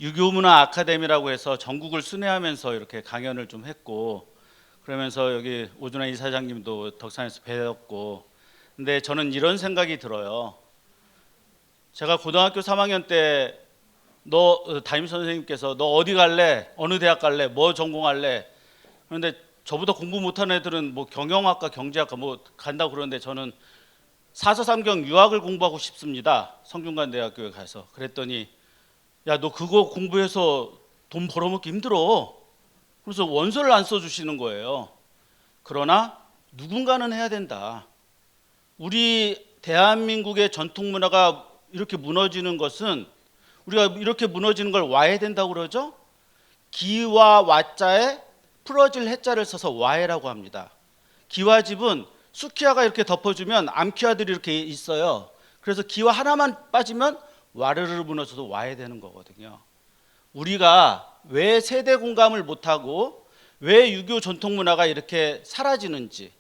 유교문화 아카데미라고 해서 전국을 순회하면서 이렇게 강연을 좀 했고, 그러면서 여기 오준환 이사장님도 덕산에서 배웠고, 근데 저는 이런 생각이 들어요. 제가 고등학교 3학년 때 너 담임 선생님께서 너 어디 갈래? 어느 대학 갈래? 뭐 전공할래? 그런데 저보다 공부 못하는 애들은 뭐 경영학과, 경제학과 뭐 간다고 그러는데 저는 사서삼경 유학을 공부하고 싶습니다. 성균관대학교에 가서. 그랬더니 야, 너 그거 공부해서 돈 벌어먹기 힘들어. 그래서 원서를 안 써주시는 거예요. 그러나 누군가는 해야 된다. 우리 대한민국의 전통 문화가 이렇게 무너지는 것은 우리가 이렇게 무너지는 걸 와야 된다고 그러죠. 기와 와자에 풀어질 해자를 써서 와해라고 합니다. 기와집은 수키화가 이렇게 덮어주면 암키화들이 이렇게 있어요. 그래서 기와 하나만 빠지면 와르르 무너져서 와야 되는 거거든요. 우리가 왜 세대 공감을 못하고 왜 유교 전통 문화가 이렇게 사라지는지.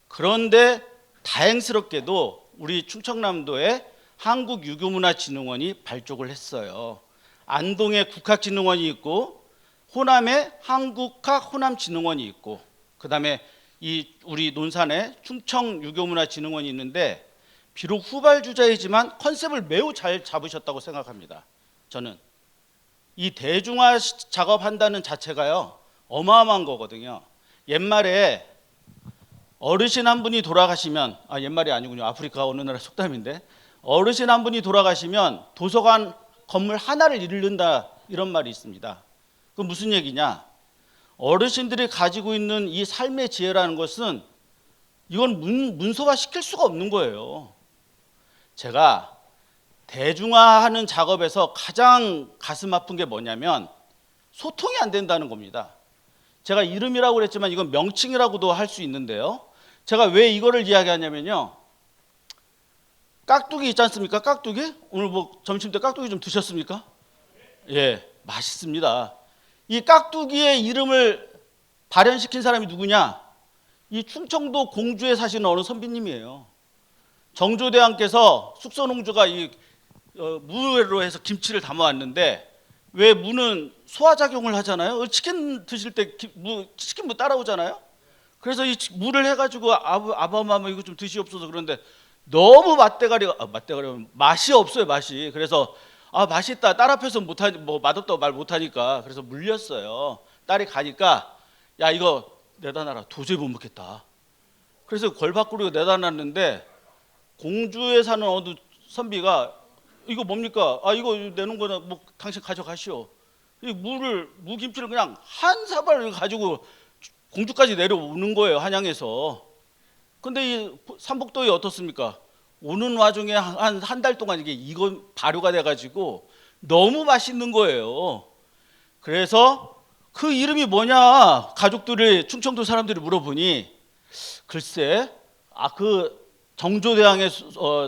그런데 다행스럽게도 우리 충청남도에 한국유교문화진흥원이 발족을 했어요. 안동에 국학진흥원이 있고 호남에 한국학 호남진흥원이 있고 그다음에 이 우리 논산에 충청유교문화진흥원이 있는데 비록 후발주자이지만 컨셉을 매우 잘 잡으셨다고 생각합니다. 저는 이 대중화 작업한다는 자체가요 어마어마한 거거든요. 옛말에 어르신 한 분이 돌아가시면 옛말이 아니군요. 아프리카 어느 나라 속담인데 어르신 한 분이 돌아가시면 도서관 건물 하나를 잃는다 이런 말이 있습니다. 그 무슨 얘기냐? 어르신들이 가지고 있는 이 삶의 지혜라는 것은 이건 문서화 시킬 수가 없는 거예요. 제가 대중화하는 작업에서 가장 가슴 아픈 게 뭐냐면 소통이 안 된다는 겁니다. 제가 이름이라고 그랬지만 이건 명칭이라고도 할 수 있는데요. 제가 왜 이거를 이야기하냐면요. 깍두기 있지 않습니까? 깍두기? 오늘 뭐 점심 때 깍두기 좀 드셨습니까? 예, 맛있습니다. 이 깍두기의 이름을 발현시킨 사람이 누구냐? 이 충청도 공주에 사시는 어느 선비님이에요. 정조대왕께서 숙선홍주가 이 무로 해서 김치를 담아왔는데 왜 무는 소화작용을 하잖아요. 치킨 드실 때 치킨 무 따라오잖아요. 그래서 이 무를 해가지고 아바마마 이거 좀 드시옵소서 그런데 너무 맛대가리가 맛이 없어요 맛이. 그래서 맛있다 딸 앞에서 못하니 뭐 맛없다고 말 못하니까 그래서 물렸어요. 딸이 가니까 야 이거 내다 놔라 도저히 못 먹겠다. 그래서 걸바꾸리고 내다 놨는데 공주에 사는 어느 선비가 이거 뭡니까? 이거 내놓은 거는 뭐 당신 가져가시오. 이 무김치를 그냥 한 사발 가지고 공주까지 내려오는 거예요 한양에서. 근데 이 삼복도에 어떻습니까? 오는 와중에 한 달 동안 이거 발효가 돼가지고 너무 맛있는 거예요. 그래서 그 이름이 뭐냐 가족들이 충청도 사람들이 물어보니 글쎄 그 정조대왕의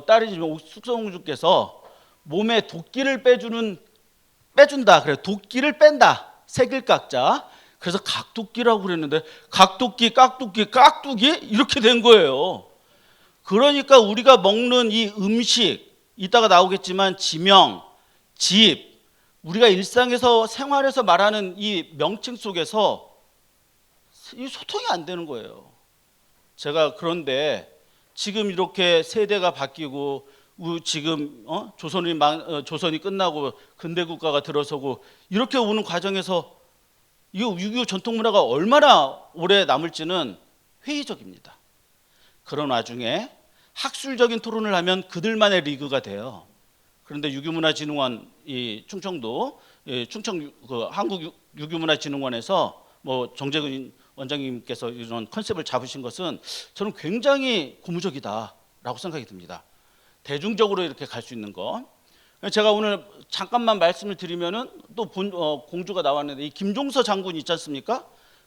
딸이지만 숙성공주께서 몸에 도끼를 빼준다. 그래 도끼를 뺀다. 새길깍자. 그래서 각도끼라고 그랬는데 각도끼, 깍두기 이렇게 된 거예요. 그러니까 우리가 먹는 이 음식 이따가 나오겠지만 지명, 집 우리가 일상에서 생활에서 말하는 이 명칭 속에서 이 소통이 안 되는 거예요. 제가 그런데 지금 이렇게 세대가 바뀌고 지금 조선이 끝나고 근대 국가가 들어서고 이렇게 오는 과정에서 이 유교 전통 문화가 얼마나 오래 남을지는 회의적입니다. 그런 와중에 학술적인 토론을 하면 그들만의 리그가 돼요. 그런데 유교문화진흥원 이 충청도 충청 한국 유교문화진흥원에서 뭐 정재근 원장님께서 이런 컨셉을 잡으신 것은 저는 굉장히 고무적이다라고 생각이 듭니다. 대중적으로 이렇게 갈 수 있는 거. 제가 오늘 잠깐만 말씀을 드리면은 또 공주가 나왔는데 이 김종서 장군 있지 않습니까?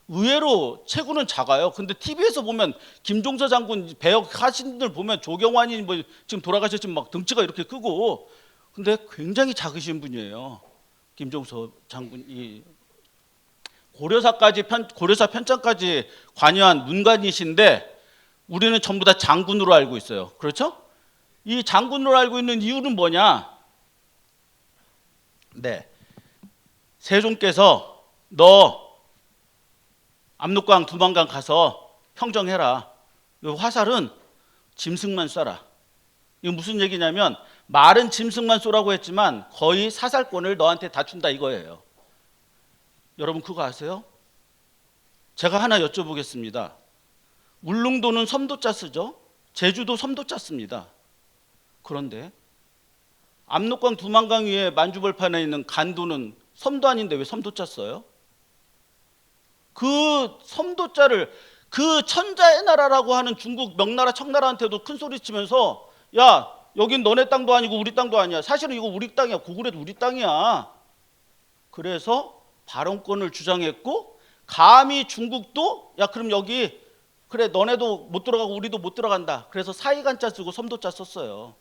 의외로 체구는 작아요. 근데 TV에서 보면 김종서 장군 배역 하신 분들 보면 조경환이 뭐 지금 돌아가셨지만 막 등치가 이렇게 크고 근데 굉장히 작으신 분이에요. 김종서 장군이 고려사 편찬까지 관여한 문관이신데 우리는 전부 다 장군으로 알고 있어요. 그렇죠? 이 장군으로 알고 있는 이유는 뭐냐? 네, 세종께서 너 압록강 두만강 가서 평정해라. 이 화살은 짐승만 쏴라. 이거 무슨 얘기냐면 말은 짐승만 쏘라고 했지만 거의 사살권을 너한테 다 준다 이거예요. 여러분 그거 아세요? 제가 하나 여쭤보겠습니다. 울릉도는 섬도자 쓰죠? 제주도 섬도자 씁니다. 그런데 압록강 두만강 위에 만주벌판에 있는 간도는 섬도 아닌데 왜 섬도자 써요? 그 섬도자를 그 천자의 나라라고 하는 중국 명나라 청나라한테도 큰 소리 치면서 야 여긴 너네 땅도 아니고 우리 땅도 아니야. 사실은 이거 우리 땅이야. 고구려도 우리 땅이야. 그래서 발언권을 주장했고 감히 중국도 야 그럼 여기 그래 너네도 못 들어가고 우리도 못 들어간다. 그래서 사이간자 쓰고 섬도자 썼어요.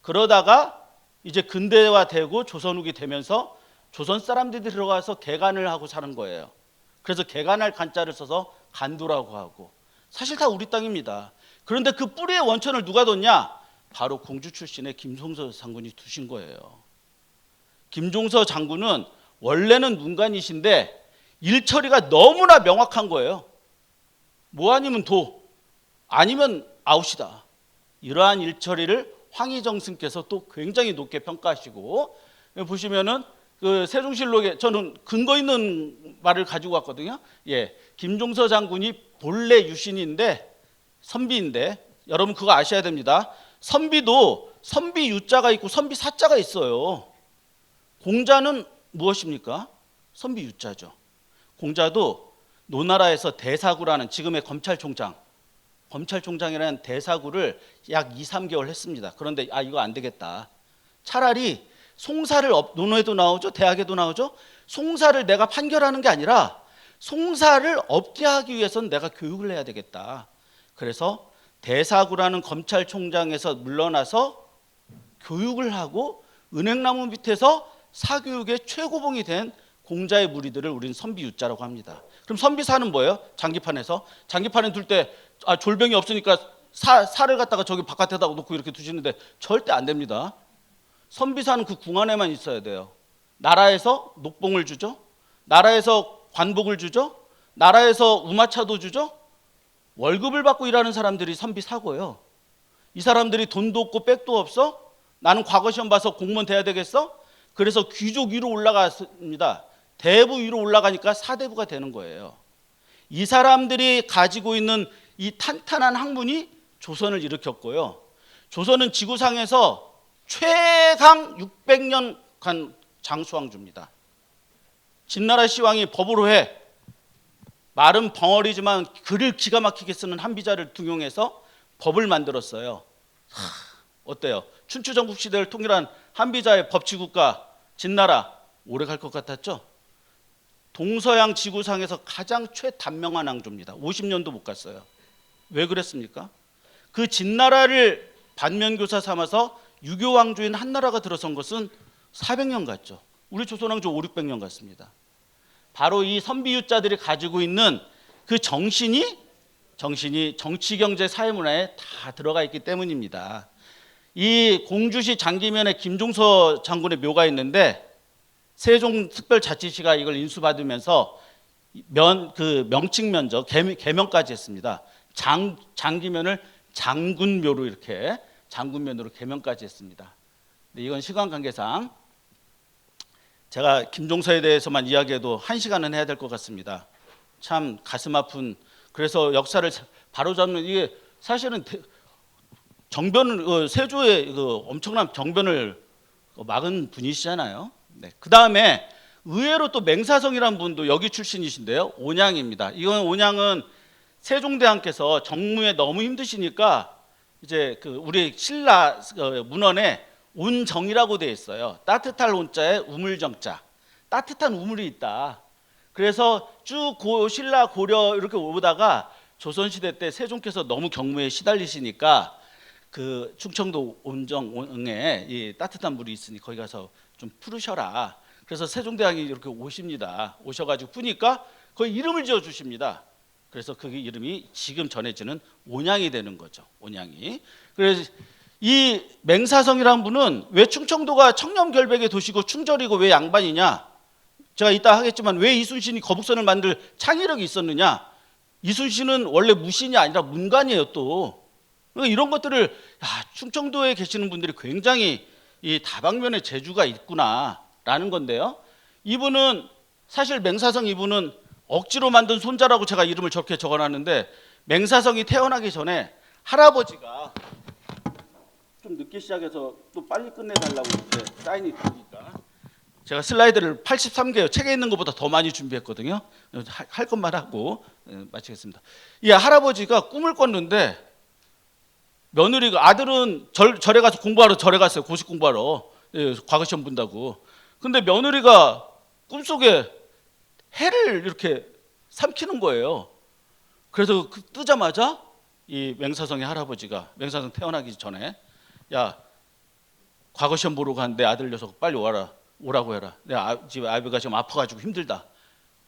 그러다가 이제 근대화되고 조선 후기 되면서 조선 사람들이 들어가서 개간을 하고 사는 거예요. 그래서 개간할 간자를 써서 간도라고 하고 사실 다 우리 땅입니다. 그런데 그 뿌리의 원천을 누가 뒀냐? 바로 공주 출신의 김종서 장군이 두신 거예요. 김종서 장군은 원래는 문관이신데 일처리가 너무나 명확한 거예요. 뭐 아니면 도, 아니면 아웃이다. 이러한 일처리를 황희정 스님께서 또 굉장히 높게 평가하시고 보시면은 그 세종실록에 저는 근거 있는 말을 가지고 왔거든요. 예, 김종서 장군이 본래 유신인데 선비인데 여러분 그거 아셔야 됩니다. 선비도 선비 유자가 있고 선비 사자가 있어요. 공자는 무엇입니까? 선비 유자죠. 공자도 노나라에서 대사구라는 지금의 검찰총장이라는 대사구를 약 2, 3개월 했습니다. 그런데 이거 안 되겠다. 차라리 송사를 논어에도 나오죠. 대학에도 나오죠. 송사를 내가 판결하는 게 아니라 송사를 없게 하기 위해서는 내가 교육을 해야 되겠다. 그래서 대사구라는 검찰총장에서 물러나서 교육을 하고 은행나무 밑에서 사교육의 최고봉이 된 공자의 무리들을 우리는 선비유자라고 합니다. 그럼 선비사는 뭐예요? 장기판에서 장기판에 둘 때 졸병이 없으니까 살을 갖다가 저기 바깥에다 놓고 이렇게 두시는데 절대 안 됩니다. 선비사는 그 궁 안에만 있어야 돼요. 나라에서 녹봉을 주죠. 나라에서 관복을 주죠. 나라에서 우마차도 주죠. 월급을 받고 일하는 사람들이 선비사고요. 이 사람들이 돈도 없고 백도 없어? 나는 과거 시험 봐서 공무원 돼야 되겠어? 그래서 귀족 위로 올라갔습니다. 대부 위로 올라가니까 사대부가 되는 거예요. 이 사람들이 가지고 있는 이 탄탄한 학문이 조선을 일으켰고요. 조선은 지구상에서 최강 600년간 장수왕조입니다. 진나라 시왕이 법으로 해 말은 벙어리지만 글을 기가 막히게 쓰는 한비자를 등용해서 법을 만들었어요. 어때요? 춘추전국 시대를 통일한 한비자의 법치국가 진나라 오래 갈 것 같았죠? 동서양 지구상에서 가장 최단명한 왕조입니다. 50년도 못 갔어요. 왜 그랬습니까? 그 진나라를 반면교사 삼아서 유교 왕조인 한나라가 들어선 것은 400년 갔죠. 우리 조선왕조 5, 600년 갔습니다. 바로 이 선비유자들이 가지고 있는 그 정신이 정치, 경제, 사회문화에 다 들어가 있기 때문입니다. 이 공주시 장기면에 김종서 장군의 묘가 있는데 세종특별자치시가 이걸 인수받으면서 명칭 면적 개명까지 했습니다. 장기면을 장군묘로 이렇게 장군면으로 개명까지 했습니다. 근데 이건 시간 관계상 제가 김종서에 대해서만 이야기해도 1시간은 해야 될 것 같습니다. 참 가슴 아픈 그래서 역사를 바로잡는 이게 사실은 정변을 세조의 엄청난 정변을 막은 분이시잖아요. 네. 그 다음에 의외로 또 맹사성이라는 분도 여기 출신이신데요. 온양입니다. 이건 온양은 세종대왕께서 정무에 너무 힘드시니까 이제 우리 신라 문헌에 온정이라고 되어 있어요. 따뜻할 온자에 우물정자. 따뜻한 우물이 있다. 그래서 쭉 신라 고려 이렇게 오다가 조선시대 때 세종께서 너무 경무에 시달리시니까 그 충청도 온정에 이 따뜻한 물이 있으니 거기 가서 좀 풀으셔라. 그래서 세종대왕이 이렇게 오십니다. 오셔가지고 푸니까 거기 이름을 지어 주십니다. 그래서 그 이름이 지금 전해지는 온양이 되는 거죠. 온양이. 그래서 이 맹사성이라는 분은 왜 충청도가 청렴결백의 도시고 충절이고 왜 양반이냐? 제가 이따 하겠지만 왜 이순신이 거북선을 만들 창의력이 있었느냐? 이순신은 원래 무신이 아니라 문관이에요 또. 그러니까 이런 것들을 충청도에 계시는 분들이 굉장히 이 다방면의 재주가 있구나라는 건데요. 이분은 사실 맹사성 이분은 억지로 만든 손자라고 제가 이름을 저렇게 적어놨는데 맹사성이 태어나기 전에 할아버지가 좀 늦게 시작해서 또 빨리 끝내달라고 이렇게 사인이 들으니까 제가 슬라이드를 83개요. 책에 있는 것보다 더 많이 준비했거든요. 할 것만 하고 마치겠습니다. 이 할아버지가 꿈을 꿨는데 며느리가 아들은 절에 가서 공부하러 절에 갔어요. 고시 공부하러. 과거 시험 본다고. 근데 며느리가 꿈속에 해를 이렇게 삼키는 거예요. 그래서 뜨자마자 이 맹사성의 할아버지가 맹사성 태어나기 전에 야 과거 시험 보러 간 내 아들 녀석 빨리 오라고 해라. 내 집 아비가 지금 아파가지고 힘들다.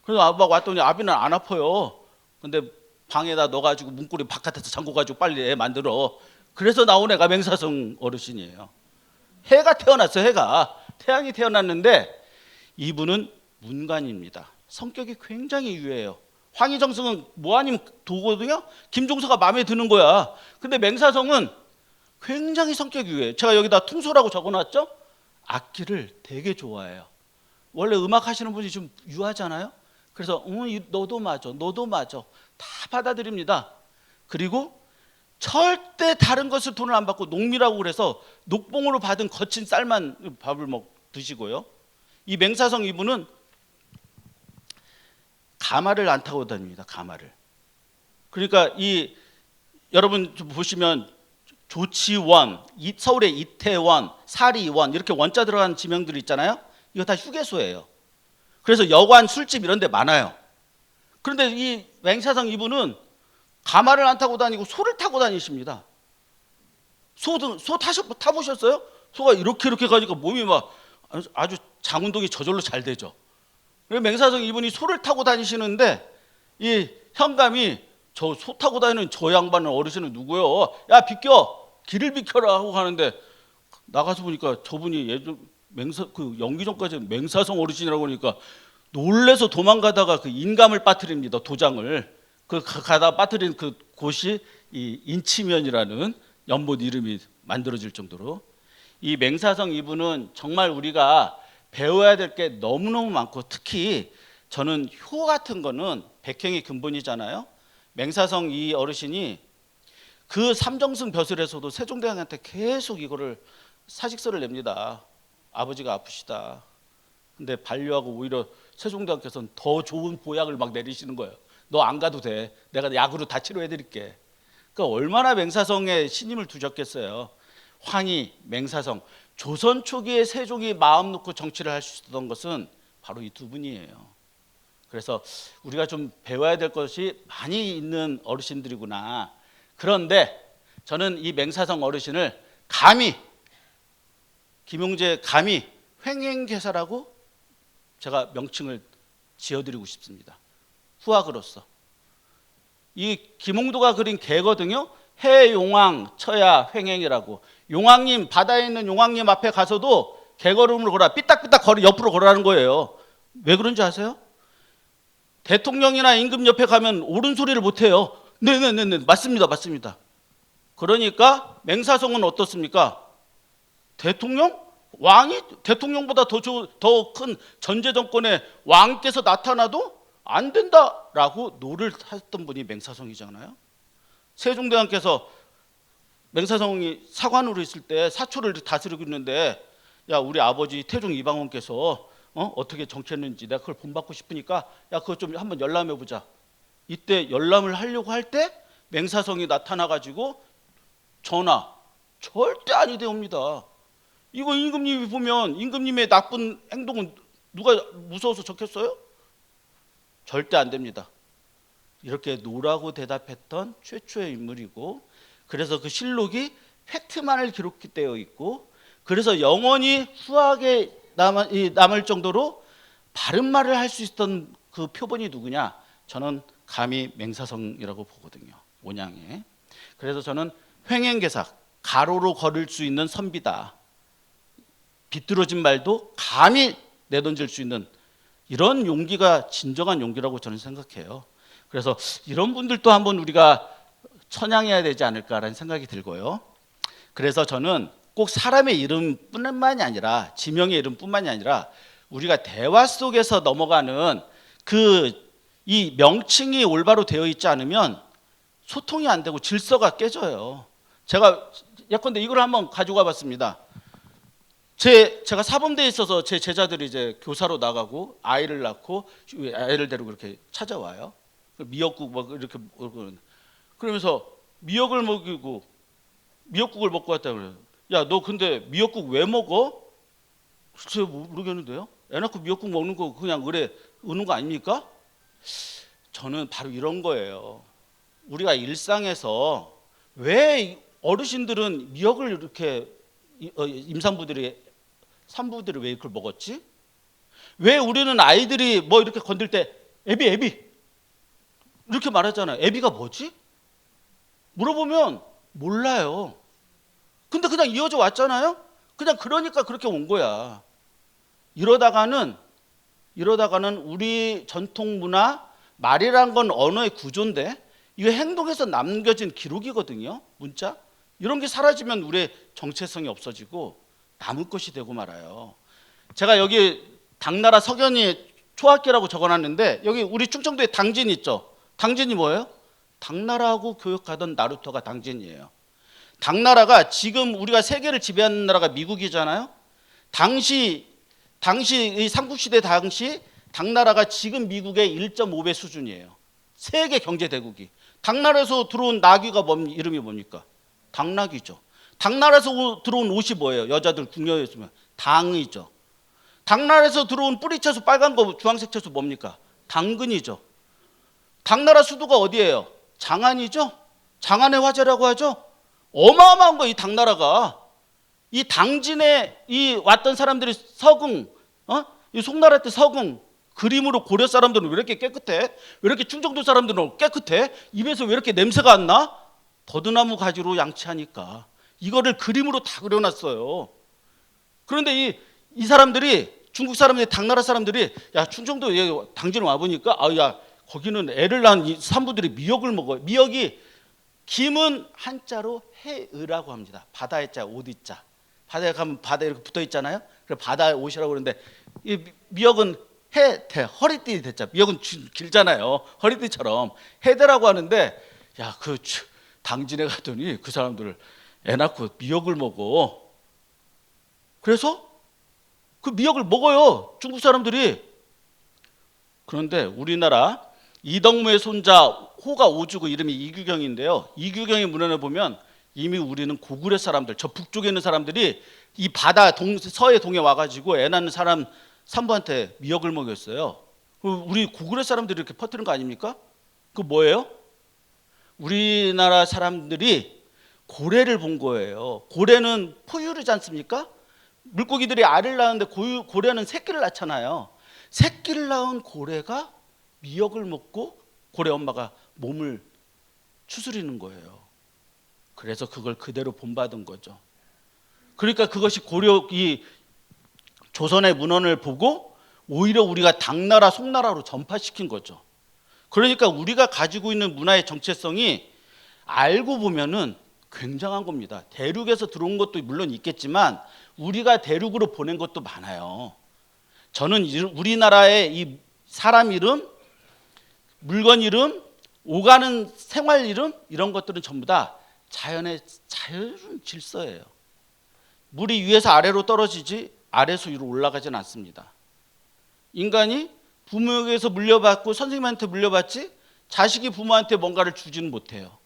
그래서 아빠가 왔더니 아비는 안 아파요. 근데 방에다 넣어가지고 문고리 바깥에서 잠궈가지고 빨리 애 만들어. 그래서 나온 애가 맹사성 어르신이에요. 해가 태어났어요. 해가 태양이 태어났는데 이분은 문관입니다. 성격이 굉장히 유해요. 황희정승은 뭐 아니면 도거든요. 김종서가 마음에 드는 거야. 근데 맹사성은 굉장히 성격이 유해요. 제가 여기다 퉁소라고 적어놨죠. 악기를 되게 좋아해요. 원래 음악 하시는 분이 좀 유하잖아요. 그래서 너도 맞아, 너도 맞아 다 받아들입니다. 그리고 절대 다른 것을 돈을 안 받고 농미라고 그래서 녹봉으로 받은 거친 쌀만 밥을 드시고요. 이 맹사성 이분은 가마를 안 타고 다닙니다. 가마를. 그러니까 이 여러분 좀 보시면 조치원, 서울의 이태원, 사리원 이렇게 원자 들어간 지명들이 있잖아요. 이거 다 휴게소예요. 그래서 여관, 술집 이런 데 많아요. 그런데 이 맹사성 이분은 가마를 안 타고 다니고 소를 타고 다니십니다. 소 타보셨어요? 소가 이렇게 가니까 몸이 막 아주 장운동이 저절로 잘 되죠. 맹사성 이분이 소를 타고 다니시는데 이 현감이 저 소 타고 다니는 저 양반은 어르신은 누구요? 야 비켜, 길을 비켜라 하고 가는데 나가서 보니까 저분이 예전 연기 전까지 맹사성 어르신이라고 하니까 놀래서 도망가다가 그 인감을 빠뜨립니다. 도장을 가다 빠뜨린 그 곳이 이 인치면이라는 연못 이름이 만들어질 정도로 이 맹사성 이분은 정말 우리가 배워야 될 게 너무너무 많고 특히 저는 효 같은 거는 백행의 근본이잖아요. 맹사성 이 어르신이 그 삼정승 벼슬에서도 세종대왕한테 계속 이거를 사직서를 냅니다. 아버지가 아프시다. 근데 반려하고 오히려 세종대왕께서는 더 좋은 보약을 막 내리시는 거예요. 너 안 가도 돼. 내가 약으로 다 치료해 드릴게. 그러니까 얼마나 맹사성에 신임을 두셨겠어요. 황희, 맹사성. 조선 초기에 세종이 마음 놓고 정치를 할 수 있었던 것은 바로 이 두 분이에요. 그래서 우리가 좀 배워야 될 것이 많이 있는 어르신들이구나. 그런데 저는 이 맹사성 어르신을 김용재 감히 횡행개사라고 제가 명칭을 지어드리고 싶습니다. 후학으로서. 이 김홍도가 그린 개거든요. 해용왕 처야 횡행이라고. 용왕님, 바다에 있는 용왕님 앞에 가서도 개걸음으로 걸어, 삐딱삐딱 옆으로 걸어라는 거예요. 왜 그런지 아세요? 대통령이나 임금 옆에 가면 옳은 소리를 못해요. 네네네, 맞습니다. 그러니까 맹사성은 어떻습니까? 왕이 대통령보다 더 큰 전제 정권의 왕께서 나타나도 안 된다라고 노를 탔던 분이 맹사성이잖아요. 세종대왕께서 맹사성이 사관으로 있을 때 사초를 다스리고 있는데 야 우리 아버지 태종 이방원께서 어떻게 정치했는지 내가 그걸 본받고 싶으니까 야 그거 좀 한번 열람해 보자. 이때 열람을 하려고 할 때 맹사성이 나타나가지고 전하 절대 아니 되옵니다. 이거 임금님이 보면 임금님의 나쁜 행동은 누가 무서워서 적혔어요? 절대 안 됩니다. 이렇게 노라고 대답했던 최초의 인물이고 그래서 그 실록이 팩트만을 기록되어 있고 그래서 영원히 후하게 남을 정도로 바른 말을 할 수 있었던 그 표본이 누구냐? 저는 감히 맹사성이라고 보거든요. 온양에. 그래서 저는 횡행개사, 가로로 걸을 수 있는 선비다. 비뚤어진 말도 감히 내던질 수 있는 이런 용기가 진정한 용기라고 저는 생각해요. 그래서 이런 분들도 한번 우리가 찬양해야 되지 않을까라는 생각이 들고요. 그래서 저는 꼭 사람의 이름뿐만이 아니라 지명의 이름뿐만이 아니라 우리가 대화 속에서 넘어가는 이 명칭이 올바로 되어 있지 않으면 소통이 안 되고 질서가 깨져요. 제가 예컨대 이걸 한번 가지고 와봤습니다. 제가 사범대에 있어서 제 제자들이 이제 교사로 나가고 아이를 낳고 아이를 데리고 이렇게 찾아와요. 미역국 막 이렇게 그러면서 미역을 먹이고 미역국을 먹고 왔다 그래요. 야, 너 근데 미역국 왜 먹어? 글쎄 모르겠는데요. 애 낳고 미역국 먹는 거 그냥 의뢰 우는 거 아닙니까? 저는 바로 이런 거예요. 우리가 일상에서 왜 어르신들은 미역을 이렇게 임산부들이 산부들이 왜 그걸 먹었지? 왜 우리는 아이들이 뭐 이렇게 건들 때 애비 이렇게 말하잖아요. 애비가 뭐지? 물어보면 몰라요. 근데 그냥 이어져 왔잖아요. 그냥 그러니까 그렇게 온 거야. 이러다가는 우리 전통 문화, 말이란 건 언어의 구조인데 이거 행동에서 남겨진 기록이거든요. 문자. 이런 게 사라지면 우리의 정체성이 없어지고 남을 것이 되고 말아요. 제가 여기 당나라 석연이 초학기라고 적어놨는데 여기 우리 충청도에 당진 있죠. 당진이 뭐예요? 당나라하고 교역하던 나루토가 당진이에요. 당나라가 지금 우리가 세계를 지배하는 나라가 미국이잖아요. 당시 이 삼국시대 당시 당나라가 지금 미국의 1.5배 수준이에요. 세계 경제 대국이. 당나라에서 들어온 나귀가 이름이 뭡니까? 당나귀죠. 당나라에서 들어온 옷이 뭐예요? 여자들 궁녀에 있으면 당이죠. 당나라에서 들어온 뿌리채소 빨간 거 주황색 채소 뭡니까? 당근이죠. 당나라 수도가 어디예요? 장안이죠. 장안의 화제라고 하죠. 어마어마한 거 이 당나라가. 이 당진에 이 왔던 사람들이 서궁, 이 송나라 때 서궁 그림으로 고려 사람들은 왜 이렇게 깨끗해? 왜 이렇게 충청도 사람들은 깨끗해? 입에서 왜 이렇게 냄새가 안 나? 버드나무 가지로 양치하니까. 이거를 그림으로 다 그려놨어요. 그런데 이 사람들이 중국 사람들이 당나라 사람들이 야 충청도 당진 와보니까 야 거기는 애를 낳은 이 산부들이 미역을 먹어요. 미역이 김은 한자로 해의라고 합니다. 바다의 자 오디자. 바다에 가면 바다에 이렇게 붙어 있잖아요. 그래서 바다에 옷이라고 그러는데 이 미역은 허리띠 대자. 미역은 길잖아요. 허리띠처럼 해대라고 하는데 야 그 당진에 갔더니 그 사람들 애 낳고 미역을 먹어. 그래서 그 미역을 먹어요. 중국 사람들이. 그런데 우리나라 이덕무의 손자 호가 오주고 이름이 이규경인데요. 이규경의 문헌에 보면 이미 우리는 고구려 사람들, 저 북쪽에 있는 사람들이 이 바다 서해 동해 와가지고 애 낳는 사람 산부한테 미역을 먹였어요. 우리 고구려 사람들이 이렇게 퍼뜨린 거 아닙니까? 그 뭐예요? 우리나라 사람들이 고래를 본 거예요. 고래는 포유류지 않습니까? 물고기들이 알을 낳는데 고래는 새끼를 낳잖아요. 새끼를 낳은 고래가 미역을 먹고 고래 엄마가 몸을 추스리는 거예요. 그래서 그걸 그대로 본받은 거죠. 그러니까 그것이 이 조선의 문헌을 보고 오히려 우리가 당나라, 송나라로 전파시킨 거죠. 그러니까 우리가 가지고 있는 문화의 정체성이 알고 보면은 굉장한 겁니다. 대륙에서 들어온 것도 물론 있겠지만 우리가 대륙으로 보낸 것도 많아요. 저는 우리나라의 이 사람 이름, 물건 이름, 오가는 생활 이름 이런 것들은 전부 다 자연의 자연 질서예요. 물이 위에서 아래로 떨어지지 아래에서 위로 올라가지는 않습니다. 인간이 부모에게서 물려받고 선생님한테 물려받지 자식이 부모한테 뭔가를 주지는 못해요.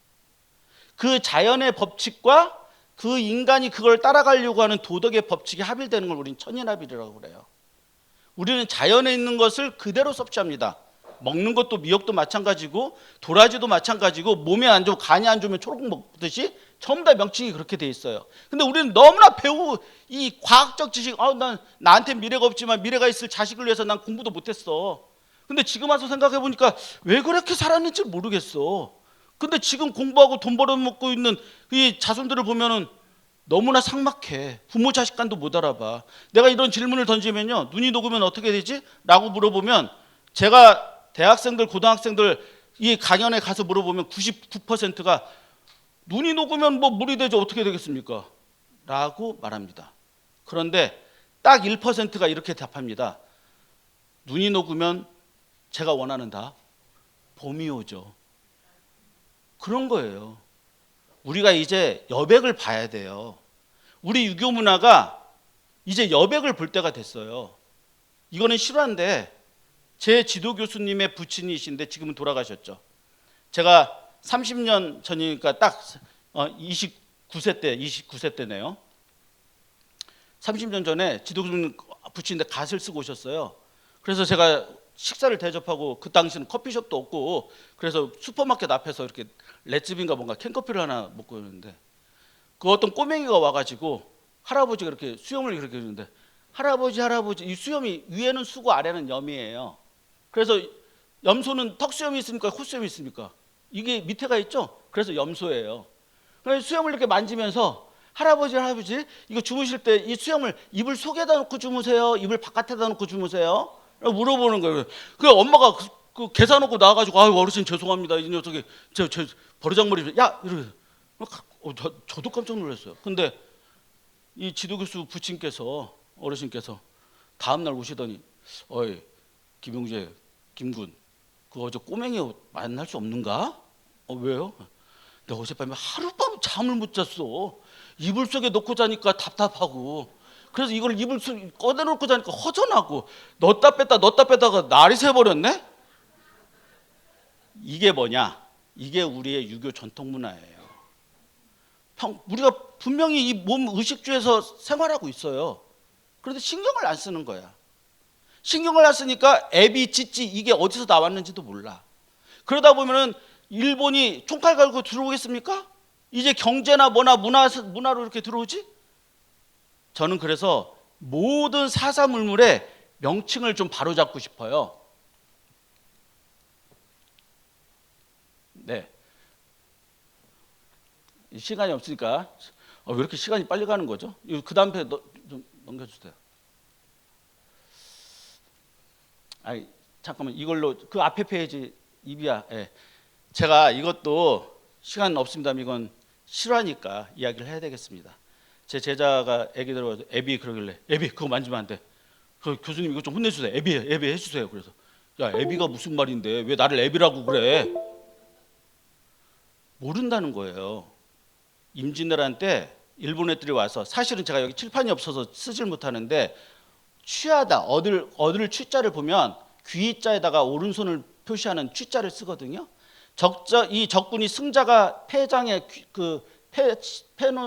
그 자연의 법칙과 그 인간이 그걸 따라가려고 하는 도덕의 법칙이 합일되는 걸 우리는 천연합일이라고 그래요. 우리는 자연에 있는 것을 그대로 섭취합니다. 먹는 것도 미역도 마찬가지고 도라지도 마찬가지고 몸에 안 좋고 간이 안 좋으면 초록 먹듯이 전부 다 명칭이 그렇게 돼 있어요. 근데 우리는 너무나 이 과학적 지식 난 나한테 미래가 없지만 미래가 있을 자식을 위해서 난 공부도 못했어. 근데 지금 와서 생각해 보니까 왜 그렇게 살았는지 모르겠어. 근데 지금 공부하고 돈 벌어먹고 있는 이 자손들을 보면은 너무나 삭막해. 부모 자식 간도 못 알아봐. 내가 이런 질문을 던지면요, 눈이 녹으면 어떻게 되지? 라고 물어보면, 제가 대학생들, 고등학생들 이 강연에 가서 물어보면 99%가 눈이 녹으면 뭐 물이 되죠. 어떻게 되겠습니까? 라고 말합니다. 그런데 딱 1%가 이렇게 답합니다. 눈이 녹으면 제가 원하는 답, 봄이 오죠. 그런 거예요. 우리가 이제 여백을 봐야 돼요. 우리 유교 문화가 이제 여백을 볼 때가 됐어요. 이거는 실화인데, 제 지도 교수님의 부친이신데 지금은 돌아가셨죠. 제가 30년 전이니까 딱 29세 때네요. 30년 전에 지도 교수님 부친인데 갓을 쓰고 오셨어요. 그래서 제가 식사를 대접하고, 그 당시는 커피숍도 없고, 그래서 슈퍼마켓 앞에서 이렇게 렛츠빈가 뭔가 캔커피를 하나 먹고 있는데, 그 어떤 꼬맹이가 와가지고 할아버지가 이렇게 수염을 이렇게 해주는데, 할아버지 이 수염이 위에는 수고 아래는 염이에요. 그래서 염소는 턱수염이 있습니까? 콧수염이 있습니까? 이게 밑에가 있죠? 그래서 염소예요. 그래서 수염을 이렇게 만지면서 할아버지 이거 주무실 때 이 수염을 이불 속에다 놓고 주무세요? 이불 바깥에다 놓고 주무세요? 물어보는 거예요. 그 엄마가 그 계산하고 나와가지고, 아유 어르신 죄송합니다. 이 녀석이 저 버르장머리 야 이러면서 저도 깜짝 놀랐어요. 근데 이 지도교수 부친께서, 어르신께서 다음 날 오시더니, 어이 김용재 김군, 그 어제 꼬맹이 만날 수 없는가? 왜요? 내가 어젯밤에 하룻밤 잠을 못 잤어. 이불 속에 넣고 자니까 답답하고, 그래서 이걸 이불 속에 꺼내놓고 자니까 허전하고, 넣었다 뺐다가 날이 새버렸네? 이게 뭐냐? 이게 우리의 유교 전통 문화예요. 우리가 분명히 이 몸 의식주에서 생활하고 있어요. 그런데 신경을 안 쓰는 거야. 신경을 안 쓰니까 애비 찌찌 이게 어디서 나왔는지도 몰라. 그러다 보면은 일본이 총칼 갈고 들어오겠습니까? 이제 경제나 뭐나 문화로 이렇게 들어오지? 저는 그래서 모든 사사물물의 명칭을 좀 바로잡고 싶어요. 네. 시간이 없으니까 왜 이렇게 시간이 빨리 가는 거죠? 그 다음 페이지 좀 넘겨주세요. 아니 잠깐만, 이걸로 그 앞에 페이지 입이야. 예. 제가 이것도 시간 없습니다만 이건 실화니까 이야기를 해야 되겠습니다. 제 제자가 애기 들어와서 애비 그러길래, 애비 그거 만지면 안 돼. 그 교수님 이거 좀 혼내주세요. 애비 해주세요. 그래서 야 애비가 무슨 말인데 왜 나를 애비라고 그래? 모른다는 거예요. 임진왜란 때 일본 애들이 와서, 사실은 제가 여기 칠판이 없어서 쓰질 못하는데, 취하다 얻을 취자를 보면 귀자에다가 오른손을 표시하는 취자를 쓰거든요. 이 적군이 승자가 패장에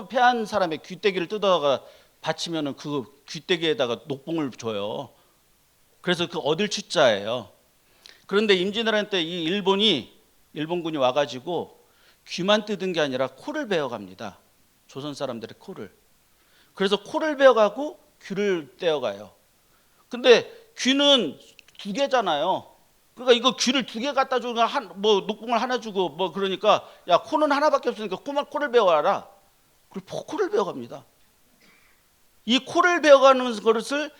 패한 사람의 귀때기를 뜯어다가 바치면은 그 귀때기에다가 녹봉을 줘요. 그래서 그 얻을 취자예요. 그런데 임진왜란 때 이 일본군이 와가지고 귀만 뜯은 게 아니라 코를 베어갑니다. 조선 사람들의 코를. 그래서 코를 베어가고 귀를 떼어가요. 근데 귀는 두 개잖아요. 그러니까 이거 귀를 두 개 갖다 주고 뭐 녹봉을 하나 주고 뭐 그러니까, 야 코는 하나밖에 없으니까 코를 베어와라. 그리고 코를 베어갑니다. 이 코를 베어가는 것을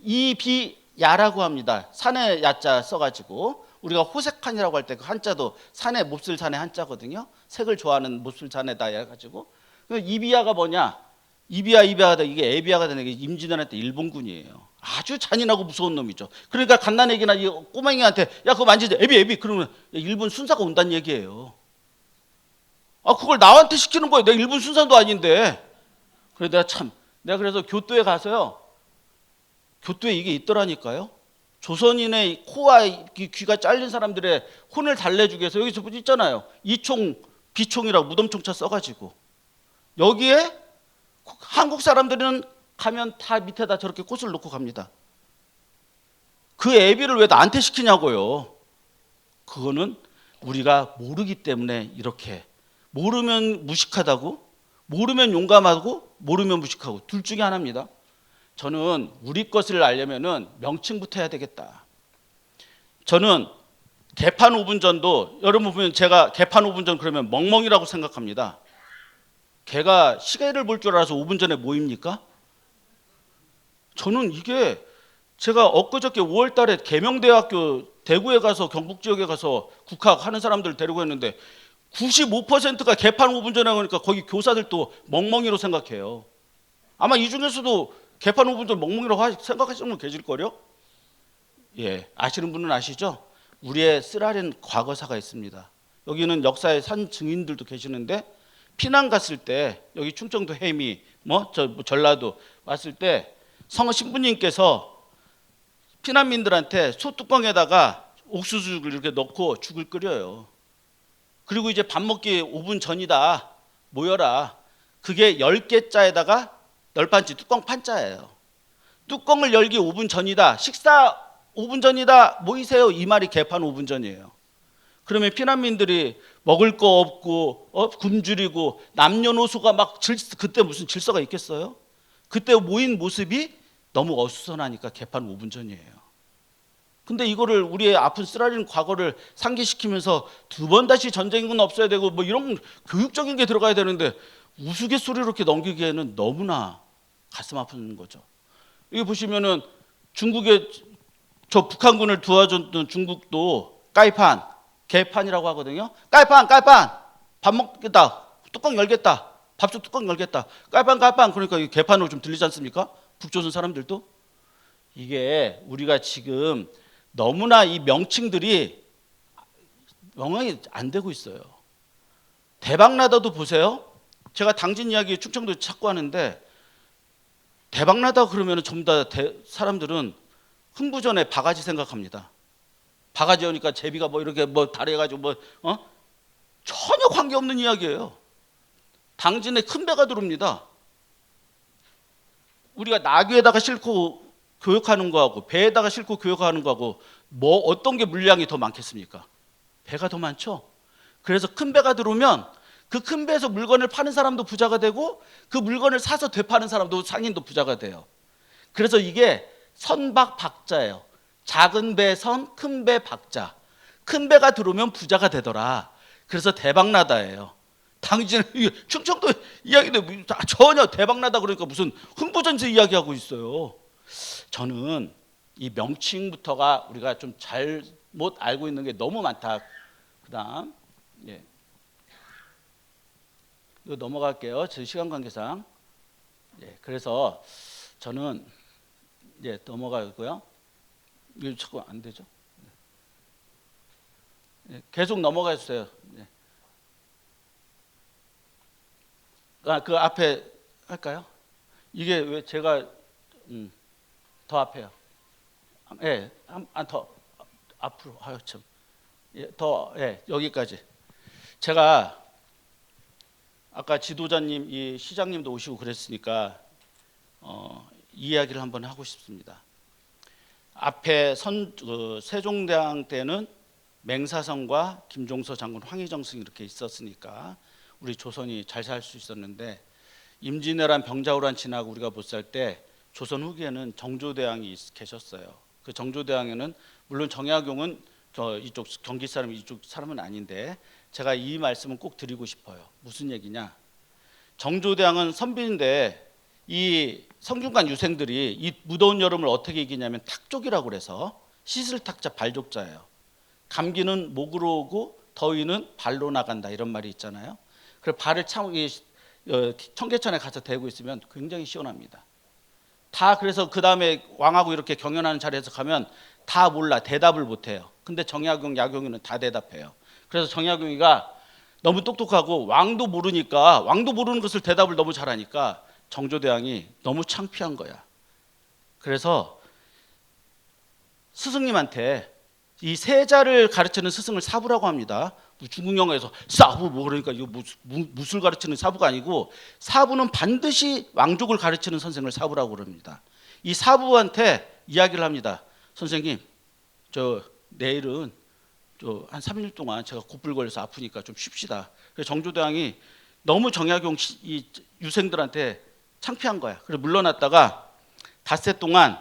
이비야라고 합니다. 산에 야자 써가지고, 우리가 호색한이라고 할 때 그 한자도 산에 몹쓸 산의 한자거든요. 색을 좋아하는 몹쓸 산에다 해가지고, 이비야가 뭐냐? 이비야하다, 이게 에비야가 되는 게 임진왜란 때 일본군이에요. 아주 잔인하고 무서운 놈이죠. 그러니까 갓난애기나 이 꼬맹이한테 야 그거 만지자, 에비 그러면 일본 순사가 온다는 얘기예요. 그걸 나한테 시키는 거예요. 내가 일본 순사도 아닌데. 그래 내가 그래서 교토에 가서요, 교토에 이게 있더라니까요. 조선인의 코와 귀가 잘린 사람들의 혼을 달래주기 위해서 여기 있잖아요. 이총 비총이라고 무덤총차 써가지고, 여기에 한국 사람들은 가면 다 밑에다 저렇게 꽃을 놓고 갑니다. 그 애비를 왜 나한테 시키냐고요. 그거는 우리가 모르기 때문에 이렇게, 모르면 무식하다고, 모르면 용감하고, 모르면 무식하고, 둘 중에 하나입니다. 저는 우리 것을 알려면은 명칭부터 해야 되겠다. 저는 개판 5분 전도, 여러분 보면 제가 개판 5분 전 그러면 멍멍이라고 생각합니다. 개가 시계를 볼 줄 알아서 5분 전에 모입니까? 저는 이게 제가 엊그저께 5월 달에 계명대학교 대구에 가서 경북 지역에 가서 국학하는 사람들 데리고 했는데 95%가 개판 5분 전에 오니까 거기 교사들도 멍멍이로 생각해요. 아마 이 중에서도 개판 5분 전 멍멍이라고 생각하시는 분 계실걸요? 예, 아시는 분은 아시죠? 우리의 쓰라린 과거사가 있습니다. 여기는 역사의 산 증인들도 계시는데 피난 갔을 때 여기 충청도 해미 전라도 왔을 때 성어 신부님께서 피난민들한테 소뚜껑에다가 옥수수를 이렇게 넣고 죽을 끓여요. 그리고 이제 밥 먹기 5분 전이다 모여라. 그게 10개짜에다가 널판지 뚜껑 판자예요. 뚜껑을 열기 5분 전이다. 식사 5분 전이다. 모이세요. 이 말이 개판 5분 전이에요. 그러면 피난민들이 먹을 거 없고 굶주리고 남녀노소가 막 그때 무슨 질서가 있겠어요? 그때 모인 모습이 너무 어수선하니까 개판 5분 전이에요. 근데 이거를 우리의 아픈 쓰라린 과거를 상기시키면서 두 번 다시 전쟁은 없어야 되고 뭐 이런 교육적인 게 들어가야 되는데 우스갯소리로 이렇게 넘기기에는 너무나 가슴 아픈 거죠. 여기 보시면은 중국의 저 북한군을 도와줬던 중국도 까이판, 개판이라고 하거든요. 까이판, 밥 먹겠다, 뚜껑 열겠다, 밥솥 뚜껑 열겠다, 까이판, 그러니까 이 개판으로 좀 들리지 않습니까? 북조선 사람들도. 이게 우리가 지금 너무나 이 명칭들이 명확히 안 되고 있어요. 대박나다도 보세요. 제가 당진 이야기 충청도 찾고 하는데 대박나다 그러면 전부 다 사람들은 흥부전에 바가지 생각합니다. 바가지 오니까 제비가 뭐 이렇게 뭐 다려가지고 전혀 관계없는 이야기예요. 당진에 큰 배가 들어옵니다. 우리가 나귀에다가 싣고 교육하는 거하고 배에다가 싣고 교육하는 거하고 뭐 어떤 게 물량이 더 많겠습니까? 배가 더 많죠. 그래서 큰 배가 들어오면 그 큰 배에서 물건을 파는 사람도 부자가 되고 그 물건을 사서 되파는 사람도 상인도 부자가 돼요. 그래서 이게 선박박자예요. 작은 배 선, 큰 배 박자. 큰 배가 들어오면 부자가 되더라. 그래서 대박나다예요. 당신 충청도 이야기인데 전혀 대박나다 그러니까 무슨 흥부전세 이야기하고 있어요. 저는 이 명칭부터가 우리가 좀 잘못 알고 있는 게 너무 많다. 그다음 이거 넘어갈게요. 제 시간 관계상. 그래서 저는 넘어가고요. 이거 자꾸 안 되죠? 계속 넘어가 주세요. 그 앞에 할까요? 이게 왜 제가 더 앞에요. 더 앞으로 하여 참. 여기까지. 제가 아까 지도자님, 이 시장님도 오시고 그랬으니까 이 이야기를 한번 하고 싶습니다. 앞에 세종대왕 때는 맹사성과 김종서 장군, 황희정승 이렇게 있었으니까 우리 조선이 잘 살 수 있었는데 임진왜란 병자호란 지나고 우리가 못 살 때 조선 후기에는 정조대왕이 계셨어요. 그 정조대왕에는 물론 정약용은 이쪽 경기 사람 이쪽 사람은 아닌데 제가 이 말씀은 꼭 드리고 싶어요. 무슨 얘기냐? 정조대왕은 선비인데 이 성균관 유생들이 이 무더운 여름을 어떻게 이기냐면 탁족이라고 그래서 시슬탁자 발족자예요. 감기는 목으로 오고 더위는 발로 나간다 이런 말이 있잖아요. 그래서 발을 청계천에 가서 대고 있으면 굉장히 시원합니다. 다 그래서 그 다음에 왕하고 이렇게 경연하는 자리에서 가면 다 몰라 대답을 못해요. 근데 정약용, 약용이는 다 대답해요. 그래서 정약용이가 너무 똑똑하고 왕도 모르는 것을 대답을 너무 잘하니까 정조대왕이 너무 창피한 거야. 그래서 스승님한테 이 세자를 가르치는 스승을 사부라고 합니다. 중국 영어에서 사부 그러니까 이거 무술 가르치는 사부가 아니고 사부는 반드시 왕족을 가르치는 선생을 사부라고 그럽니다. 이 사부한테 이야기를 합니다. 선생님, 저 내일은 한 3일 동안 제가 곱불 걸려서 아프니까 좀 쉽시다. 그래서 정조대왕이 너무 정약용 이 유생들한테 창피한 거야. 그래서 물러났다가 닷새 동안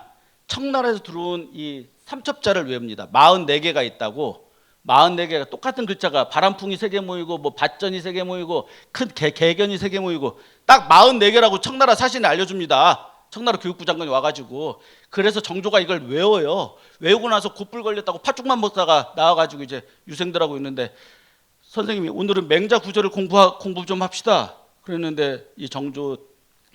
청나라에서 들어온 이 삼첩자를 외웁니다. 44개가 있다고 44개가 똑같은 글자가 바람풍이 3개 모이고 뭐 밭전이 3개 모이고 큰 개견이 3개 모이고 딱 44개라고 청나라 사신이 알려줍니다. 청나라 교육부 장관이 와가지고. 그래서 정조가 이걸 외워요. 외우고 나서 곧불 걸렸다고 팥죽만 먹다가 나와가지고 이제 유생들하고 있는데, 선생님이 오늘은 맹자 구절을 공부 좀 합시다 그랬는데, 이 정조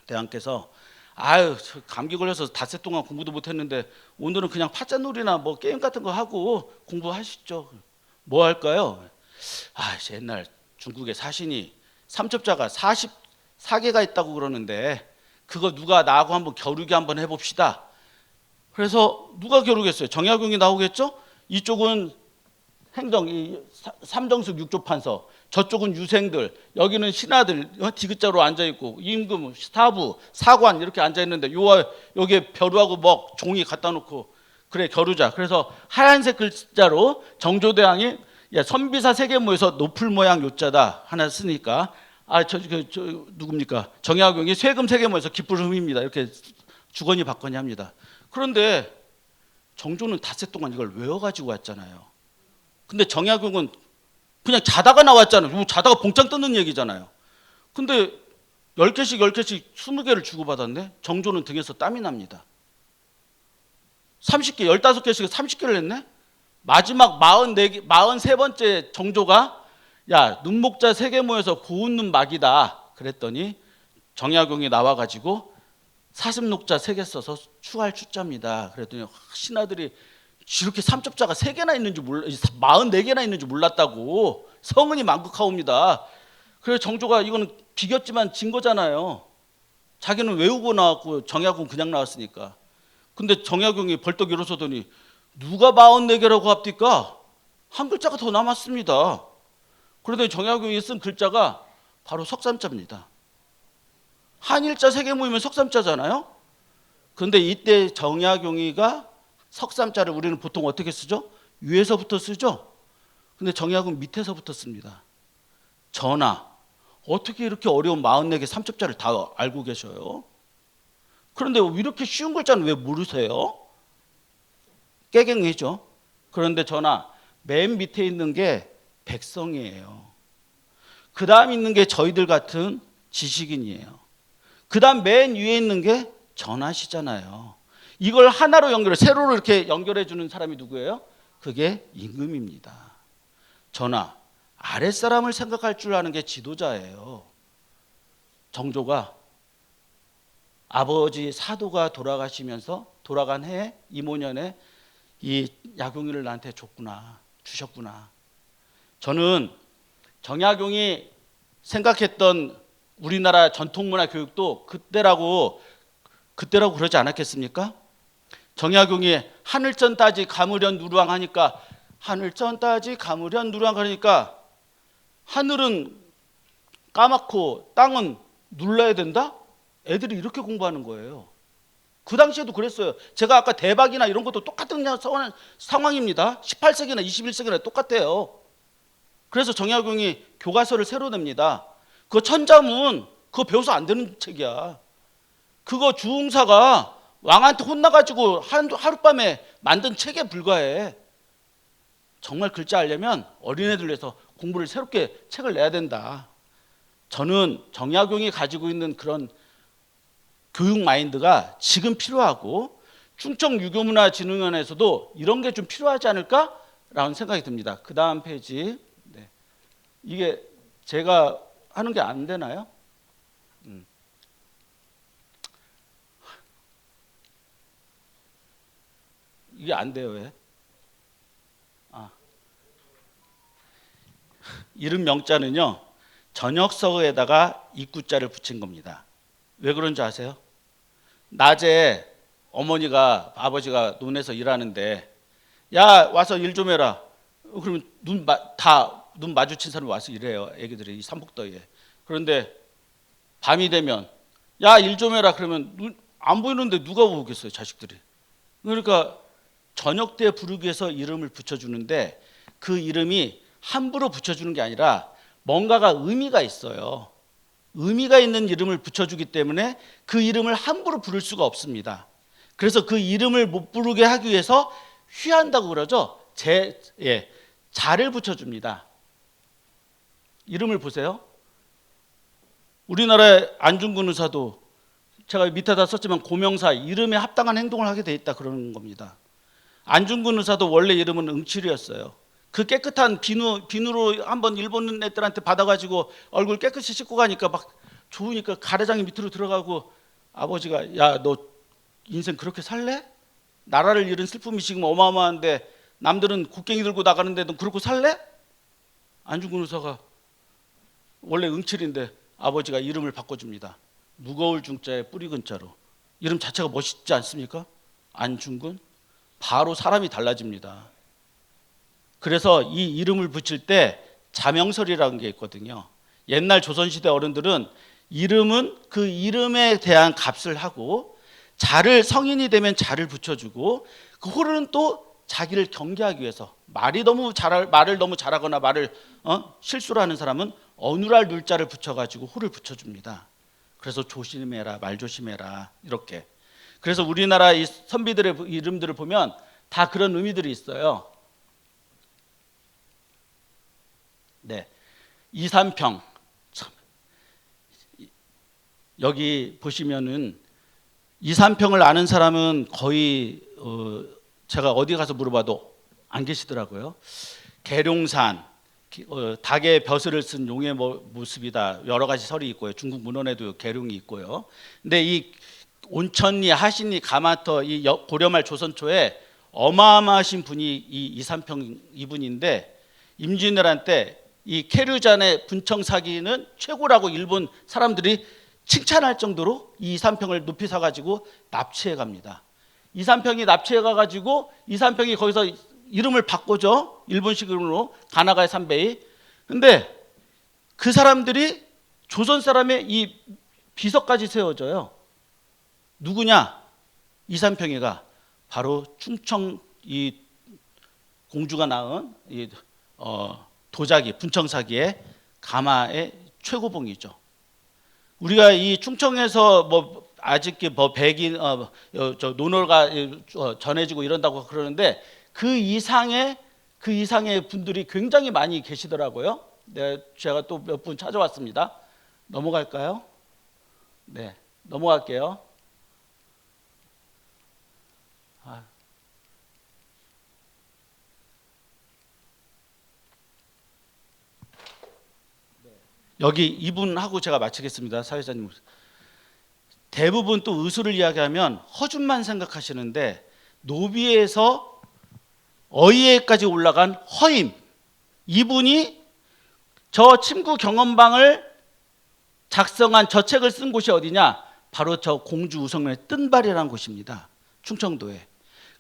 대왕께서 아유 감기 걸려서 닷새 동안 공부도 못했는데 오늘은 그냥 파짠놀이나 뭐 게임 같은 거 하고 공부하시죠. 뭐 할까요? 옛날 중국의 사신이 삼첩자가 44개가 있다고 그러는데 그거 누가 나하고 한번 겨루기 한번 해봅시다. 그래서 누가 겨루겠어요? 정약용이 나오겠죠? 이쪽은 행정, 삼정숙 육조판서, 저쪽은 유생들, 여기는 신하들 디귿자로 앉아있고 임금, 사부, 사관 이렇게 앉아있는데 여기에 벼루하고 먹 종이 갖다 놓고 그래 겨루자. 그래서 하얀색 글자로 정조대왕이 선비사 3개 모여서 노풀 모양 요자다 하나 쓰니까 누굽니까? 정약용이 세금 3개 모여서 기쁠 흠입니다. 이렇게 주거니 받거니 합니다. 그런데 정조는 닷새 동안 이걸 외워가지고 왔잖아요. 근데 정약용은 그냥 자다가 나왔잖아요. 자다가 봉창 뜯는 얘기잖아요. 근데 10개씩 20개를 주고받았네. 정조는 등에서 땀이 납니다. 30개, 15개씩 30개를 했네. 마지막 43번째 정조가 눈목자 3개 모여서 고운눈 막이다 그랬더니 정약용이 나와가지고 사슴녹자 3개 써서 추할 추자입니다. 그랬더니 신하들이 이렇게 삼첩자가 3개나 있는지 44개나 있는지 몰랐다고 성은이 만극하옵니다. 그래서 정조가 이거는 비겼지만 진 거잖아요. 자기는 외우고 나왔고 정약용 그냥 나왔으니까. 근데 정약용이 벌떡 일어서더니 누가 44개라고 합니까? 한 글자가 더 남았습니다. 그러더니 정약용이 쓴 글자가 바로 석삼자입니다. 한일자 3개 모이면 석삼자잖아요. 그런데 이때 정약용이가 석삼자를 우리는 보통 어떻게 쓰죠? 위에서부터 쓰죠. 근데 정약용 밑에서부터 씁니다. 전하, 어떻게 이렇게 어려운 44개 삼첩자를 다 알고 계셔요? 그런데 이렇게 쉬운 글자는 왜 모르세요? 깨갱이죠. 그런데 전하, 맨 밑에 있는 게 백성이에요. 그 다음 있는 게 저희들 같은 지식인이에요. 그 다음 맨 위에 있는 게 전하시잖아요. 이걸 하나로 세로로 이렇게 연결해 주는 사람이 누구예요? 그게 임금입니다. 전하, 아랫사람을 생각할 줄 아는 게 지도자예요. 정조가 아버지 사도가 돌아간 해에 이모년에 이 약용이를 나한테 주셨구나. 저는 정약용이 생각했던 우리나라 전통문화 교육도 그때라고 그러지 않았겠습니까? 정약용이 하늘천 따지 가무련 누르왕 하니까 하늘천 따지 가무련 누르왕 하니까 하늘은 까맣고 땅은 눌러야 된다? 애들이 이렇게 공부하는 거예요. 그 당시에도 그랬어요. 제가 아까 대박이나 이런 것도 똑같은 상황입니다. 18세기나 21세기나 똑같아요. 그래서 정약용이 교과서를 새로 냅니다. 그거 천자문 그거 배워서 안 되는 책이야. 그거 주흥사가 왕한테 혼나가지고 하룻밤에 만든 책에 불과해. 정말 글자 알려면 어린애들 위해서 공부를 새롭게 책을 내야 된다. 저는 정약용이 가지고 있는 그런 교육 마인드가 지금 필요하고 충청유교문화진흥원에서도 이런 게 좀 필요하지 않을까라는 생각이 듭니다. 그 다음 페이지. 네. 이게 제가 하는 게 안 되나요? 이게 안 돼요. 왜? 이름 명자는요, 전역서에다가 입구자를 붙인 겁니다. 왜 그런지 아세요? 낮에 아버지가 논에서 일하는데 와서 일 좀 해라. 그러면 눈 마주친 사람이 와서 일해요. 애기들이 이 삼복더위에. 그런데 밤이 되면 일 좀 해라. 그러면 안 보이는데 누가 보겠어요, 자식들이. 그러니까 저녁 때 부르기 위해서 이름을 붙여주는데 그 이름이 함부로 붙여주는 게 아니라 뭔가가 의미가 있어요. 의미가 있는 이름을 붙여주기 때문에 그 이름을 함부로 부를 수가 없습니다. 그래서 그 이름을 못 부르게 하기 위해서 휴한다고 그러죠. 자를 붙여줍니다. 이름을 보세요. 우리나라의 안중근 의사도 제가 밑에다 썼지만 고명사 이름에 합당한 행동을 하게 돼 있다 그러는 겁니다. 안중근 의사도 원래 이름은 응칠이었어요. 그 깨끗한 비누로 한번 일본 애들한테 받아가지고 얼굴 깨끗이 씻고 가니까 막 좋으니까 가래장이 밑으로 들어가고 아버지가 야, 너 인생 그렇게 살래? 나라를 잃은 슬픔이 지금 어마어마한데 남들은 곡괭이 들고 나가는데 너 그러고 살래? 안중근 의사가 원래 응칠인데 아버지가 이름을 바꿔줍니다. 무거울 중자에 뿌리 근자로. 이름 자체가 멋있지 않습니까? 안중근. 바로 사람이 달라집니다. 그래서 이 이름을 붙일 때 자명설이라는 게 있거든요. 옛날 조선시대 어른들은 이름은 그 이름에 대한 값을 하고 자를 성인이 되면 자를 붙여주고 그 호는 또 자기를 경계하기 위해서 말을 너무 잘하거나 말을 실수를 하는 사람은 어눌할 눌자를 붙여가지고 호를 붙여줍니다. 그래서 조심해라, 말 조심해라 이렇게. 그래서 우리나라 이 선비들의 이름들을 보면 다 그런 의미들이 있어요. 네, 이삼평. 참. 여기 보시면은 이삼평을 아는 사람은 거의 제가 어디 가서 물어봐도 안 계시더라고요. 계룡산, 닭의 벼슬을 쓴 용의 모습이다. 여러 가지 설이 있고요. 중국 문헌에도 계룡이 있고요. 근데 이 온천리, 하신리, 가마터 이 고려말 조선초에 어마어마하신 분이 이 이삼평 이분인데 임진왜란 때 이 케류잔의 분청사기는 최고라고 일본 사람들이 칭찬할 정도로 이 이삼평을 높이 사가지고 납치해 갑니다. 이삼평이 납치해 가가지고 이삼평이 거기서 이름을 바꿔줘. 일본식 이름으로 가나가의 삼베이. 근데 그 사람들이 조선 사람의 이 비서까지 세워져요. 누구냐? 이삼평이가 바로 충청 이 공주가 낳은 이 도자기 분청사기의 가마의 최고봉이죠. 우리가 이 충청에서 뭐 아직 뭐 백인 논어가 전해지고 이런다고 그러는데 그 이상의 분들이 굉장히 많이 계시더라고요. 네, 제가 또 몇 분 찾아왔습니다. 넘어갈까요? 네, 넘어갈게요. 여기 이분하고 제가 마치겠습니다. 사회자님. 대부분 또 의술을 이야기하면 허준만 생각하시는데 노비에서 어이에까지 올라간 허임, 이분이 저 침구 경험방을 작성한 저 책을 쓴 곳이 어디냐? 바로 저 공주 우성면의 뜬발이라는 곳입니다. 충청도에.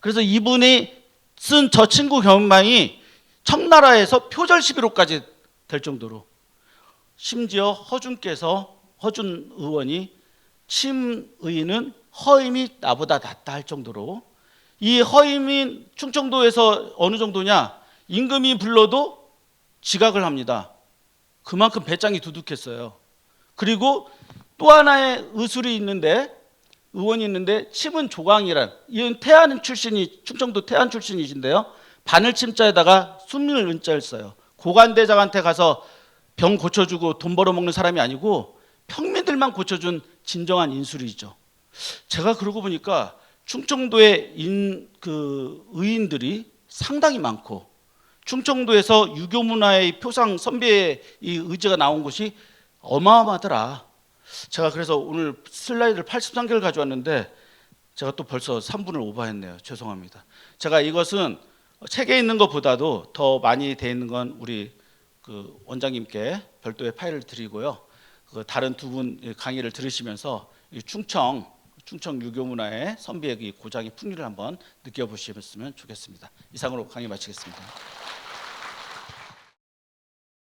그래서 이분이 쓴 저 침구 경험방이 청나라에서 표절 11호까지 될 정도로, 심지어 허준 의원이 침의는 허임이 나보다 낫다 할 정도로, 이 허임인 충청도에서 어느 정도냐? 임금이 불러도 지각을 합니다. 그만큼 배짱이 두둑했어요. 그리고 또 하나의 의술이 있는데, 의원이 있는데, 침은 조광이란, 이건 태안 출신이, 충청도 태안 출신이신데요, 바늘 침자에다가 숨을 은자를 써요. 고관대장한테 가서 병 고쳐주고 돈 벌어먹는 사람이 아니고 평민들만 고쳐준 진정한 인술이죠. 제가 그러고 보니까 충청도의 의인들이 상당히 많고, 충청도에서 유교 문화의 표상 선비의 이 의지가 나온 곳이 어마어마하더라. 제가 그래서 오늘 슬라이드를 83개를 가져왔는데 제가 또 벌써 3분을 오버했네요. 죄송합니다. 제가 이것은 책에 있는 것보다도 더 많이 돼 있는 건 우리 그 원장님께 별도의 파일을 드리고요. 그 다른 두 분 강의를 들으시면서 이 충청 유교 문화의 선비의 고장의 풍미를 한번 느껴보시면 좋겠습니다. 이상으로 강의 마치겠습니다.